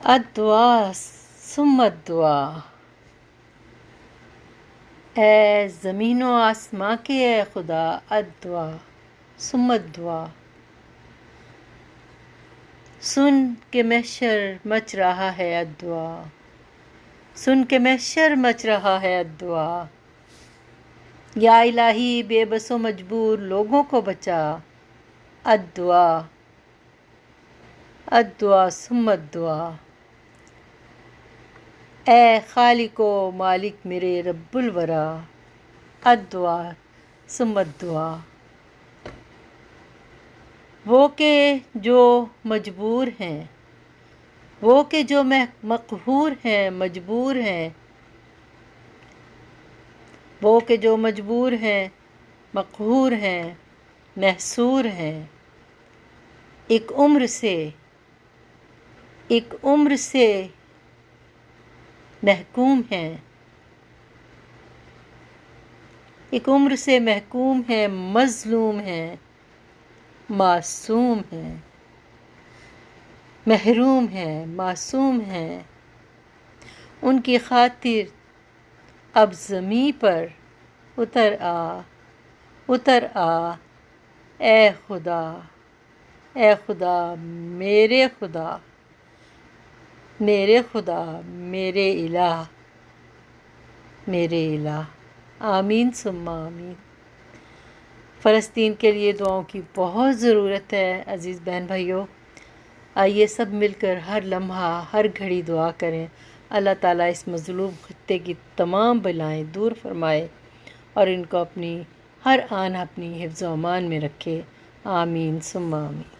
الدعا ثم الدعا، اے زمین و آسماں کے اے خدا، الدعا ثم الدعا، سن کے محشر مچ رہا ہے الدعا، سن کے محشر مچ رہا ہے الدعا، یا الہی بے بس و مجبور لوگوں کو بچا، الدعا الدعا ثم الدعا، اے خالق و مالک میرے رب الورا، الدعا ثم الدعا، وہ کہ جو مجبور ہیں، وہ کہ جو مقہور ہیں، مجبور ہیں، وہ کہ جو مجبور ہیں، مقہور ہیں، محصور ہیں، ایک عمر سے محکوم ہیں، ایک عمر سے محکوم ہیں، مظلوم ہیں، معصوم ہیں، محروم ہیں، معصوم ہیں، ان کی خاطر اب زمیں پر اتر آ، اے خدا، اے خدا، میرے خدا، میرے خدا، میرے الہ، میرے الہ، آمین ثم آمین۔ فلسطین کے لیے دعاؤں کی بہت ضرورت ہے عزیز بہن بھائیوں، آئیے سب مل کر ہر لمحہ ہر گھڑی دعا کریں، اللہ تعالیٰ اس مظلوم خطے کی تمام بلائیں دور فرمائے اور ان کو ہر آن اپنی حفظ و امان میں رکھے، آمین ثم آمین۔